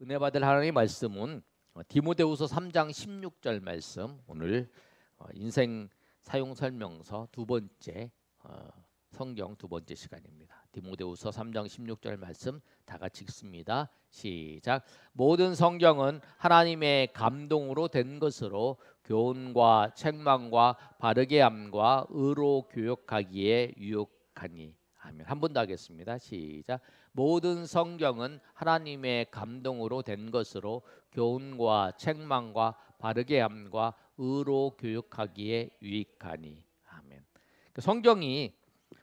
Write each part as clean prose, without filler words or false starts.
은혜 받을 하나님의 말씀은 디모데후서 3장 16절 말씀, 오늘 인생 사용 설명서 두 번째 성경 두 번째 시간입니다. 디모데후서 3장 16절 말씀 다 같이 읽습니다. 시작. 모든 성경은 하나님의 감동으로 된 것으로 교훈과 책망과 바르게 함과 의로 교육하기에 유익하니. 아멘. 한 번 더 하겠습니다. 시작. 모든 성경은 하나님의 감동으로 된 것으로 교훈과 책망과 바르게 함과 의로 교육하기에 유익하니. 아멘. 성경이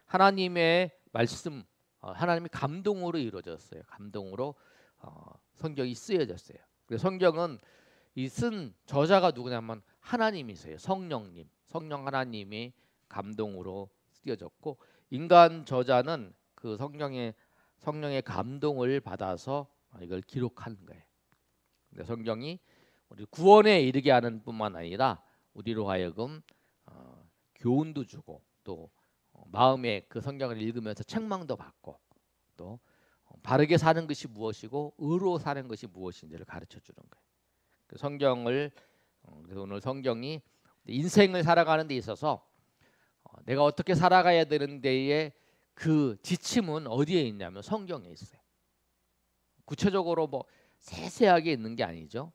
하나님의 말씀, 하나님의 감동으로 이루어졌어요. 감동으로 성경이 쓰여졌어요. 그래서 성경은 이 쓴 저자가 누구냐면 하나님이세요. 성령님, 성령 하나님이 감동으로 쓰여졌고, 인간 저자는 그 성령의 감동을 받아서 이걸 기록하는 거예요. 근데 성경이 우리 구원에 이르게 하는 뿐만 아니라 우리로 하여금 교훈도 주고, 또 마음에 그 성경을 읽으면서 책망도 받고, 또 바르게 사는 것이 무엇이고 의로 사는 것이 무엇인지를 가르쳐 주는 거예요. 그 성경을 그래서 오늘 성경이 인생을 살아가는 데 있어서 내가 어떻게 살아가야 되는 데에 그 지침은 어디에 있냐면 성경에 있어요. 구체적으로 뭐 세세하게 있는 게 아니죠.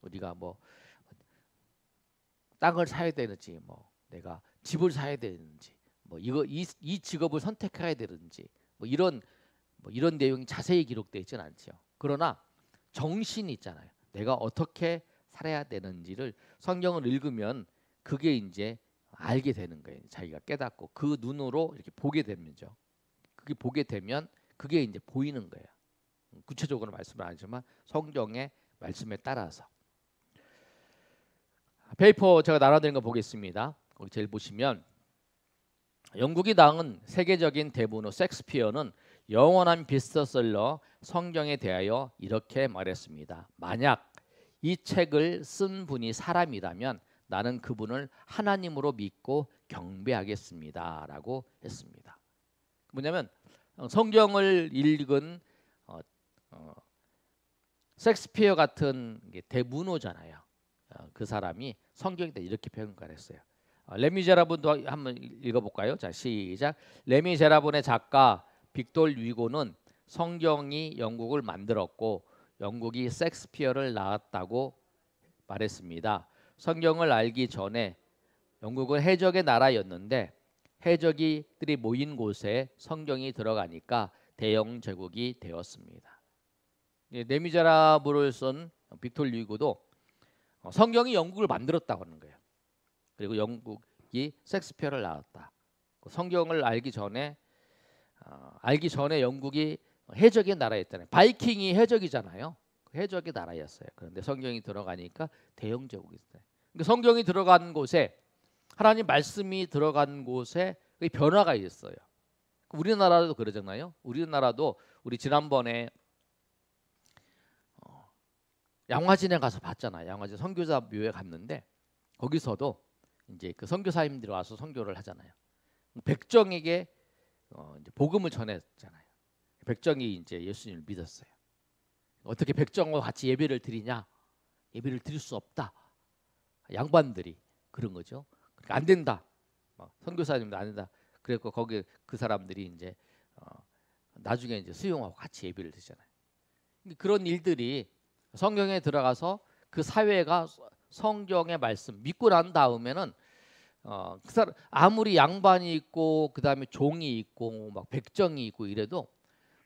우리가 뭐 땅을 사야 되는지, 뭐 내가 집을 사야 되는지, 뭐 이 직업을 선택해야 되는지, 뭐 이런 내용이 자세히 기록되어 있지는 않죠. 그러나 정신이 있잖아요. 내가 어떻게 살아야 되는지를 성경을 읽으면 그게 이제 알게 되는 거예요. 자기가 깨닫고 그 눈으로 이렇게 보게 되면죠. 그게 보게 되면 그게 이제 보이는 거예요. 구체적으로 말씀을 안 하지만 성경의 말씀에 따라서. 페이퍼 제가 나눠드린 거 보겠습니다. 거기 제일 보시면 영국이 낳은 세계적인 대문호 셰익스피어는 영원한 베스트셀러 성경에 대하여 이렇게 말했습니다. 만약 이 책을 쓴 분이 사람이라면 나는 그분을 하나님으로 믿고 경배하겠습니다 라고 했습니다. 뭐냐면 성경을 읽은 셰익스피어 같은 대문호잖아요. 그 사람이 성경에 대해 이렇게 평가를 했어요. 레미제라블도 한번 읽어볼까요? 자, 시작. 레미제라블의 작가 빅돌 위고는 성경이 영국을 만들었고 영국이 셰익스피어를 낳았다고 말했습니다. 성경을 알기 전에 영국은 해적의 나라였는데 해적이들이 모인 곳에 성경이 들어가니까 대영 제국이 되었습니다. 레미제라블을 쓴 빅돌 위고도 성경이 영국을 만들었다고 하는 거예요. 그리고 영국이 셰익스피어를 낳았다. 성경을 알기 전에 영국이 해적의 나라였잖아요. 바이킹이 해적이잖아요. 해적의 나라였어요. 그런데 성경이 들어가니까 대영 제국이 있어요. 그러니까 성경이 들어간 곳에, 하나님 말씀이 들어간 곳에 변화가 있어요. 우리나라도 그러잖아요. 우리나라도 우리 지난번에 양화진에 가서 봤잖아요. 양화진 선교사 묘에 갔는데 거기서도 이제 그 선교사님들이 와서 선교를 하잖아요. 백정에게 이제 복음을 전했잖아요. 백정이 이제 예수님을 믿었어요. 어떻게 백정과 같이 예배를 드리냐? 예배를 드릴 수 없다. 양반들이 그런 거죠. 그러니까 안 된다. 선교사님도 안 된다. 그래서 거기 그 사람들이 이제 나중에 이제 수용하고 같이 예배를 드리잖아요. 그런 일들이 성경에 들어가서 그 사회가 성경의 말씀 믿고 난 다음에는 그 사람 아무리 양반이 있고 그다음에 종이 있고 막 백정이 있고 이래도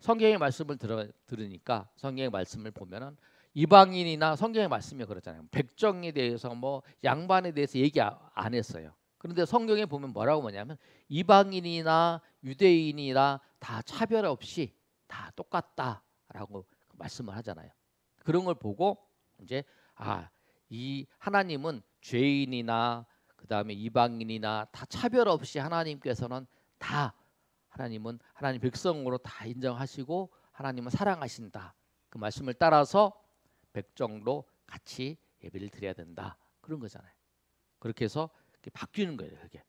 성경의 말씀을 들으니까 성경의 말씀을 보면은 이방인이나 성경의 말씀이 그렇잖아요. 백정에 대해서 뭐 양반에 대해서 얘기 안 했어요. 그런데 성경에 보면 뭐라고 하냐면 이방인이나 유대인이나 다 차별 없이 다 똑같다라고 말씀을 하잖아요. 그런 걸 보고 이제 이 하나님은 죄인이나 그다음에 이방인이나 다 차별 없이 하나님께서는 다 하나님 백성으로 다 인정하시고 하나님은 사랑하신다. 그 말씀을 따라서 백정도 같이 예배를 드려야 된다. 그런 거잖아요. 그렇게 해서 바뀌는 거예요. 그게.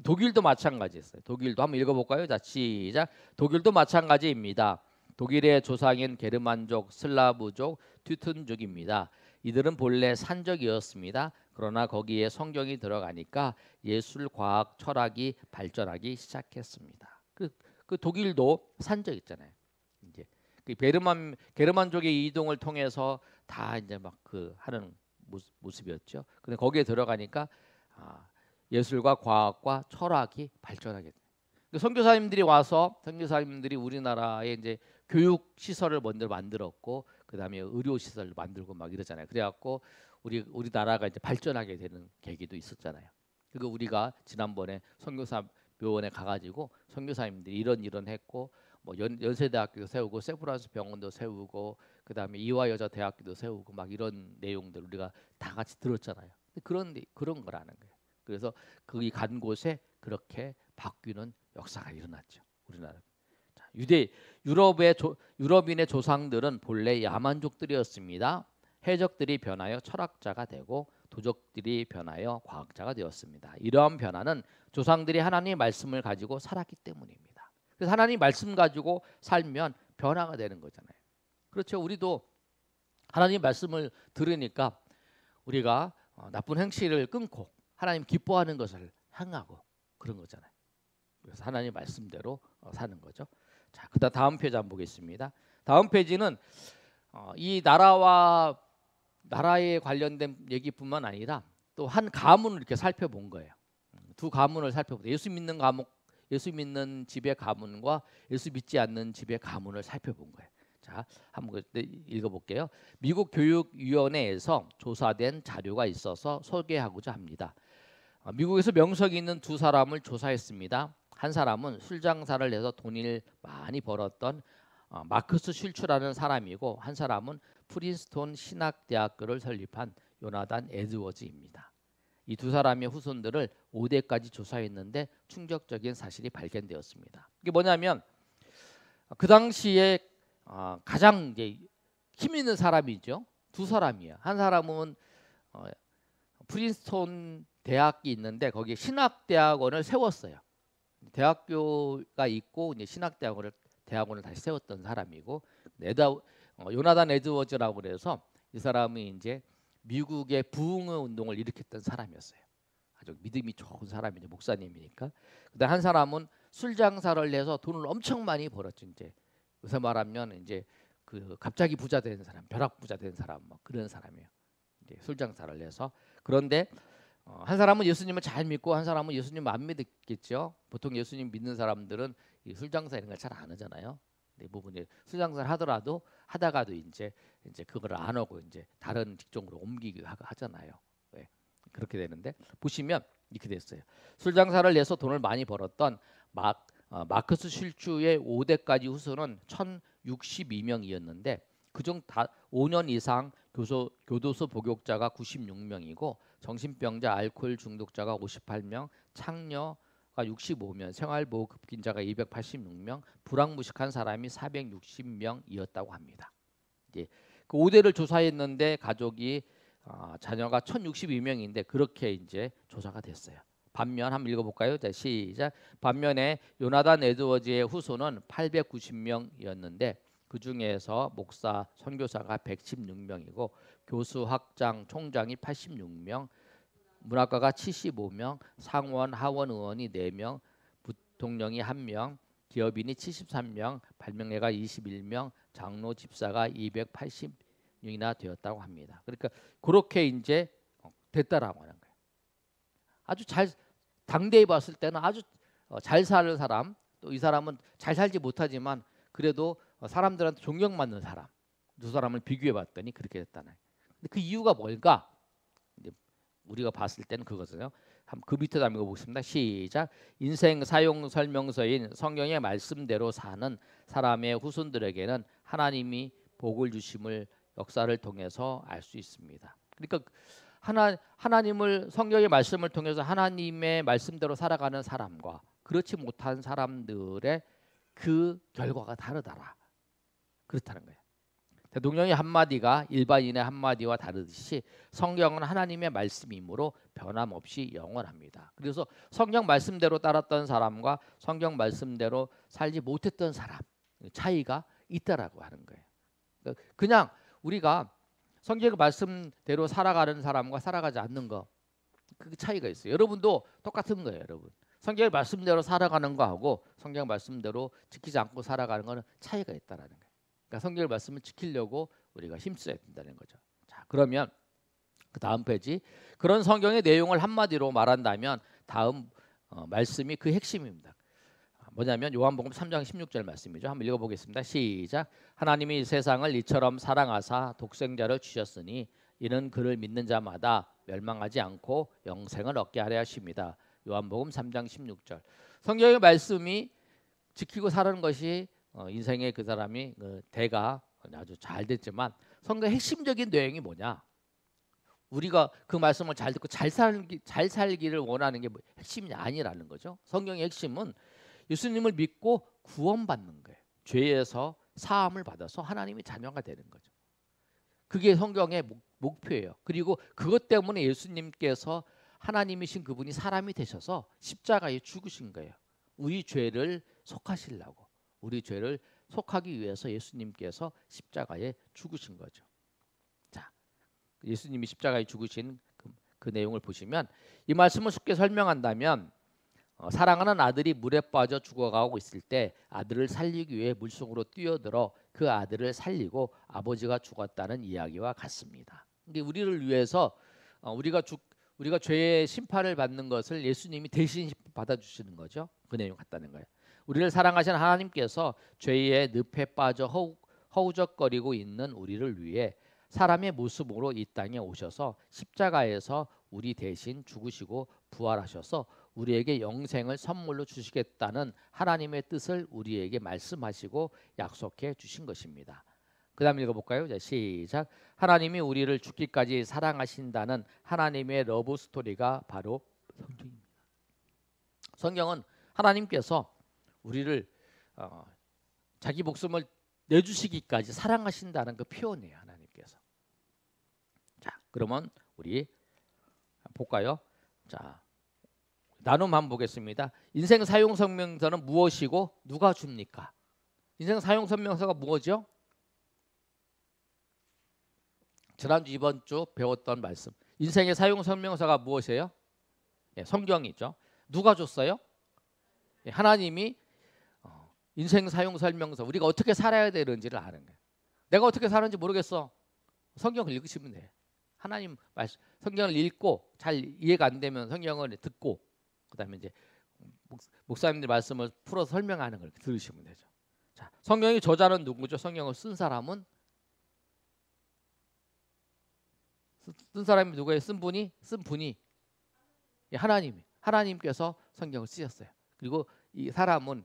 독일도 마찬가지였어요. 독일도 한번 읽어볼까요? 자, 시작. 독일도 마찬가지입니다. 독일의 조상인 게르만족, 슬라브족, 튜튼족입니다. 이들은 본래 산적이었습니다. 그러나 거기에 성경이 들어가니까 예술, 과학, 철학이 발전하기 시작했습니다. 그 독일도 산적 있잖아요. 이제 그 게르만족의 이동을 통해서 다 이제 막 그 하는 모습이었죠. 근데 거기에 들어가니까 예술과 과학과 철학이 발전하게 돼요. 선교사님들이 와서 선교사님들이 우리나라에 이제 교육 시설을 먼저 만들었고 그다음에 의료 시설을 만들고 막 이러잖아요. 그래갖고 우리나라가 이제 발전하게 되는 계기도 있었잖아요. 그리고 우리가 지난번에 선교사 묘원에 가가지고 선교사님들이 이런 했고 뭐 연세대학교도 세우고 세브란스 병원도 세우고 그다음에 이화여자대학교도 세우고 막 이런 내용들 우리가 다 같이 들었잖아요. 그런 거라는 거예요. 그래서 거기 간 곳에 그렇게 바뀌는 역사가 일어났죠. 우리나라. 유럽인의 조상들은 본래 야만족들이었습니다. 해적들이 변하여 철학자가 되고 도적들이 변하여 과학자가 되었습니다. 이러한 변화는 조상들이 하나님의 말씀을 가지고 살았기 때문입니다. 그래서 하나님 말씀 가지고 살면 변화가 되는 거잖아요. 그렇죠. 우리도 하나님 말씀을 들으니까 우리가 나쁜 행실을 끊고 하나님 기뻐하는 것을 행하고 그런 거잖아요. 그래서 하나님 말씀대로 사는 거죠. 자, 그다음 다음 페이지 한번 보겠습니다. 다음 페이지는 이 나라에 관련된 얘기뿐만 아니라 또 한 가문을 이렇게 살펴본 거예요. 두 가문을 살펴보세요. 예수 믿는 집의 가문과 예수 믿지 않는 집의 가문을 살펴본 거예요. 자, 한번 읽어볼게요. 미국 교육위원회에서 조사된 자료가 있어서 소개하고자 합니다. 미국에서 명성이 있는 두 사람을 조사했습니다. 한 사람은 술 장사를 해서 돈을 많이 벌었던 마커스 슐츠라는 사람이고 한 사람은 프린스톤 신학대학교를 설립한 요나단 에드워즈입니다. 이 두 사람의 후손들을 5대까지 조사했는데 충격적인 사실이 발견되었습니다. 이게 뭐냐면 그 당시에 가장 이제 힘 있는 사람이죠. 두 사람이야. 한 사람은 프린스톤 대학이 있는데 거기에 신학대학원을 세웠어요. 대학교가 있고 이제 대학원을 다시 세웠던 사람이고 요나단 에드워즈라고 그래서 이 사람이 이제 미국의 부흥의 운동을 일으켰던 사람이었어요. 아주 믿음이 좋은 사람이죠. 목사님이니까. 그다음 한 사람은 술 장사를 해서 돈을 엄청 많이 벌었죠. 이제 요새 말하면 이제 그 갑자기 부자 된 사람, 벼락 부자 된 사람 뭐 그런 사람이에요. 이제 술 장사를 해서 그런데 한 사람은 예수님을 잘 믿고 한 사람은 예수님 안 믿겠죠. 보통 예수님 믿는 사람들은 이 술 장사 이런 걸 잘 안 하잖아요. 대부분이 술 장사를 하다가도 이제 그걸 안 하고 이제 다른 직종으로 옮기기도 하잖아요. 네. 그렇게 되는데 보시면 이렇게 됐어요. 술 장사를 해서 돈을 많이 벌었던 마커스 슐츠의 5대까지 후손은 1,062명이었는데 그중 5년 이상 교도소 복역자가 96명이고 정신병자, 알코올 중독자가 58명, 창녀가 65명, 생활보호급진자가 286명, 불황무식한 사람이 460명이었다고 합니다. 이제 그 5대를 조사했는데 가족이 자녀가 1,062명인데 그렇게 이제 조사가 됐어요. 반면 한번 읽어볼까요? 자, 시작. 반면에 요나단 에드워즈의 후손은 890명이었는데 그 중에서 목사, 선교사가 116명이고 교수, 학장, 총장이 86명, 문학가가 75명, 상원, 하원 의원이 4명, 부통령이 1명, 기업인이 73명, 발명회가 21명, 장로, 집사가 280명이나 되었다고 합니다. 그러니까 그렇게 이제 됐다라고 하는 거예요. 아주 당대에 봤을 때는 아주 잘 사는 사람, 또 이 사람은 잘 살지 못하지만 그래도 사람들한테 존경받는 사람, 두 사람을 비교해 봤더니 그렇게 됐다는. 근데 그 이유가 뭘까? 이제 우리가 봤을 때는 그거잖아요. 그 밑에 한번 읽어보겠습니다. 시작. 인생 사용 설명서인 성경의 말씀대로 사는 사람의 후손들에게는 하나님이 복을 주심을 역사를 통해서 알 수 있습니다. 그러니까 하나님을 성경의 말씀을 통해서 하나님의 말씀대로 살아가는 사람과 그렇지 못한 사람들의 그 결과가 다르더라. 그렇다는 거예요. 대통령의 한마디가 일반인의 한마디와 다르듯이 성경은 하나님의 말씀이므로 변함없이 영원합니다. 그래서 성경 말씀대로 따랐던 사람과 성경 말씀대로 살지 못했던 사람 차이가 있다라고 하는 거예요. 그냥 우리가 성경의 말씀대로 살아가는 사람과 살아가지 않는 거, 그 차이가 있어요. 여러분도 똑같은 거예요, 여러분. 성경의 말씀대로 살아가는 거하고 성경 말씀대로 지키지 않고 살아가는 거는 차이가 있다라는 거예요. 그러니까 성경의 말씀을 지키려고 우리가 힘써야 된다는 거죠. 자, 그러면 그 다음 페이지, 그런 성경의 내용을 한마디로 말한다면 다음 말씀이 그 핵심입니다. 뭐냐면 요한복음 3장 16절 말씀이죠. 한번 읽어보겠습니다. 시작. 하나님이 세상을 이처럼 사랑하사 독생자를 주셨으니 이는 그를 믿는 자마다 멸망하지 않고 영생을 얻게 하려 하십니다. 요한복음 3장 16절. 성경의 말씀이 지키고 사는 것이 인생의 그 사람이 대가 아주 잘 됐지만 성경의 핵심적인 내용이 뭐냐? 우리가 그 말씀을 잘 듣고 잘 살기를 원하는 게 핵심이 아니라는 거죠. 성경의 핵심은 예수님을 믿고 구원받는 거예요. 죄에서 사함을 받아서 하나님의 자녀가 되는 거죠. 그게 성경의 목표예요. 그리고 그것 때문에 예수님께서 하나님이신 그분이 사람이 되셔서 십자가에 죽으신 거예요. 우리 죄를 속하시려고, 우리 죄를 속하기 위해서 예수님께서 십자가에 죽으신 거죠. 자, 예수님이 십자가에 죽으신 그 내용을 보시면 이 말씀을 쉽게 설명한다면 사랑하는 아들이 물에 빠져 죽어가고 있을 때 아들을 살리기 위해 물속으로 뛰어들어 그 아들을 살리고 아버지가 죽었다는 이야기와 같습니다. 근데 우리를 위해서 우리가 죄의 심판을 받는 것을 예수님이 대신 받아주시는 거죠. 그 내용 같다는 거예요. 우리를 사랑하시는 하나님께서 죄의 늪에 빠져 허우적거리고 있는 우리를 위해 사람의 모습으로 이 땅에 오셔서 십자가에서 우리 대신 죽으시고 부활하셔서 우리에게 영생을 선물로 주시겠다는 하나님의 뜻을 우리에게 말씀하시고 약속해 주신 것입니다. 그 다음 읽어볼까요? 자, 시작. 하나님이 우리를 죽기까지 사랑하신다는 하나님의 러브 스토리가 바로 성경입니다. 성경은 하나님께서 우리를 자기 목숨을 내주시기까지 사랑하신다는 그 표현이에요. 하나님께서. 자, 그러면 우리 볼까요? 자, 나눔 한번 보겠습니다. 인생 사용 설명서는 무엇이고 누가 줍니까? 인생 사용 설명서가 무엇이죠? 지난주 이번 주 배웠던 말씀. 인생의 사용 설명서가 무엇이에요? 예, 성경이죠. 누가 줬어요? 예, 하나님이 인생 사용 설명서, 우리가 어떻게 살아야 되는지를 아는 거예요. 내가 어떻게 사는지 모르겠어. 성경을 읽으시면 돼요. 하나님 말씀, 성경을 읽고 잘 이해가 안 되면 성경을 듣고 그다음에 이제 목사님들 말씀을 풀어서 설명하는 걸 들으시면 되죠. 자, 성경의 저자는 누구죠? 성경을 쓴 사람은 누구예요? 쓴 분이 예, 하나님께서 성경을 쓰셨어요. 그리고 이 사람은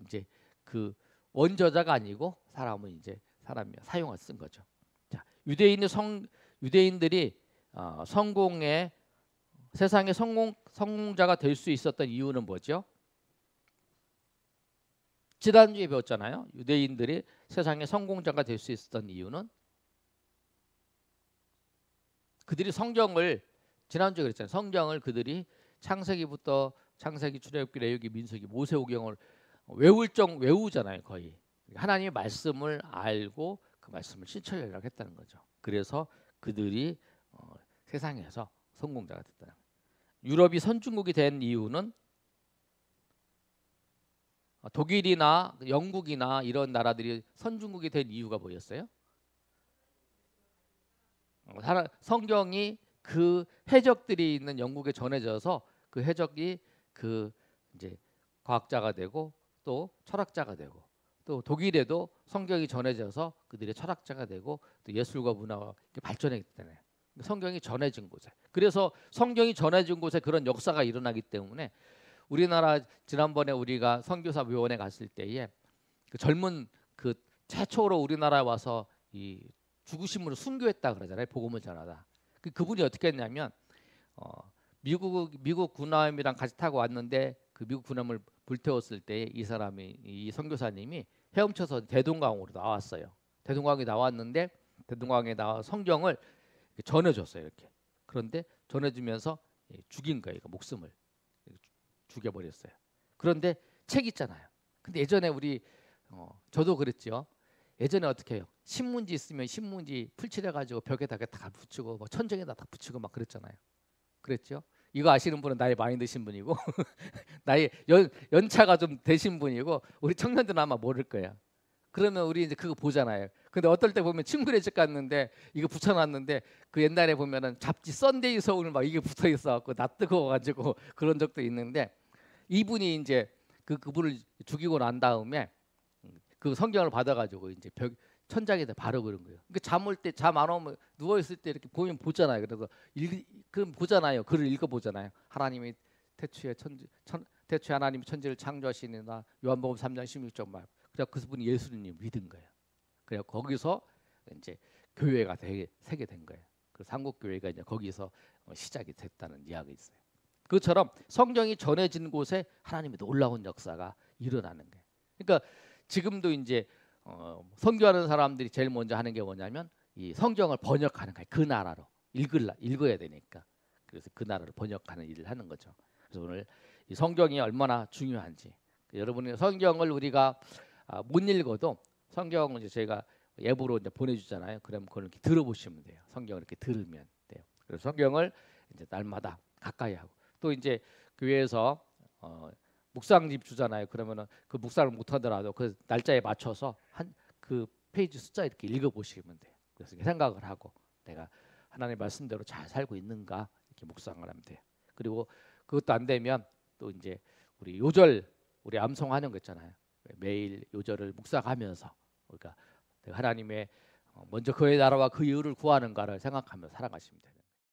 이제 그 원저자가 아니고 사람은 이제 사람이 사용을 쓴 거죠. 자, 유대인들이 세상의 성공자가 될 수 있었던 이유는 뭐죠? 지난주에 배웠잖아요. 유대인들이 세상의 성공자가 될 수 있었던 이유는 그들이 지난주에 그랬잖아요. 성경을 그들이 창세기부터 창세기, 출애굽기, 레위기, 민수기, 모세오경을 외우잖아요. 거의 하나님의 말씀을 알고 그 말씀을 실천하려고 했다는 거죠. 그래서 그들이 세상에서 성공자가 됐다는 거예요. 유럽이 선진국이 된 이유는 독일이나 영국이나 이런 나라들이 선진국이 된 이유가 뭐였어요? 성경이 그 해적들이 있는 영국에 전해져서 그 해적이 이제 과학자가 되고 또 철학자가 되고 또 독일에도 성경이 전해져서 그들의 철학자가 되고 또 예술과 문화가 발전했기 때문에 성경이 전해진 곳에, 그래서 성경이 전해진 곳에 그런 역사가 일어나기 때문에 우리나라 지난번에 우리가 선교사 묘원에 갔을 때에 그 젊은 그 최초로 우리나라에 와서 이 죽으심으로 순교했다 그러잖아요. 복음을 전하다. 그분이 어떻게 했냐면 미국 군함이랑 같이 타고 왔는데 그 미국 군함을 불태웠을 때 이 선교사님이 헤엄쳐서 대동강으로 나왔어요. 대동강에 나왔는데 대동강에 나와 성경을 전해줬어요. 이렇게. 그런데 전해주면서 죽인 거예요. 목숨을 죽여버렸어요. 그런데 책 있잖아요. 근데 예전에 저도 그랬죠. 예전에 어떻게 해요? 신문지 있으면 신문지 풀칠해가지고 벽에다 다 붙이고 뭐 천정에다 다 붙이고 막 그랬잖아요. 그랬죠? 이거 아시는 분은 나이 많이 드신 분이고 나이 연차가 좀 되신 분이고 우리 청년들은 아마 모를 거예요. 그러면 우리 이제 그거 보잖아요. 근데 어떨 때 보면 친구네 집 갔는데 이거 붙여놨는데 그 옛날에 보면은 잡지 썬데이 서울 막 이게 붙어 있어갖고 나 뜨거워가지고 그런 적도 있는데 이분이 이제 그분을 죽이고 난 다음에 그 성경을 받아가지고 이제 벽 천장에다 바르고 그런 거예요. 그러니까 잠올 때 잠 안 오면 누워 있을 때 이렇게 보면 보잖아요. 그래서 그럼 보잖아요. 글을 읽어 보잖아요. 하나님이 태초에 하나님이 천지를 창조하시니라 요한복음 3장 16절 말. 그래서 그분이 예수님 믿은 거예요. 그래서 거기서 이제 교회가 세게 된 거예요. 그래서 한국 교회가 이제 거기서 시작이 됐다는 이야기 있어요. 그것처럼 성경이 전해진 곳에 하나님의 놀라운 역사가 일어나는 거예요. 그러니까 지금도 이제 선교하는 사람들이 제일 먼저 하는 게 뭐냐면 이 성경을 번역하는 거예요. 그 나라로 읽어야 되니까. 그래서 그 나라로 번역하는 일을 하는 거죠. 그래서 오늘 이 성경이 얼마나 중요한지 여러분이 성경을 우리가 못 읽어도 성경을 이제 저희가 앱으로 이제 보내주잖아요. 그럼 그걸 이렇게 들어보시면 돼요. 성경을 이렇게 들으면 돼요. 그래서 성경을 이제 날마다 가까이 하고 또 이제 교회에서 묵상집 주잖아요. 그러면은 그 묵상을 못 하더라도 그 날짜에 맞춰서 한 그 페이지 숫자 이렇게 읽어보시면 돼요. 그래서 이렇게 생각을 하고 내가 하나님의 말씀대로 잘 살고 있는가 이렇게 묵상을 하면 돼요. 그리고 그것도 안 되면 또 이제 우리 요절 우리 암송하는 거 있잖아요. 매일 요절을 묵상하면서 그러니까 하나님의 먼저 그의 나라와 그 의를 구하는가를 생각하며 살아가시면 돼요.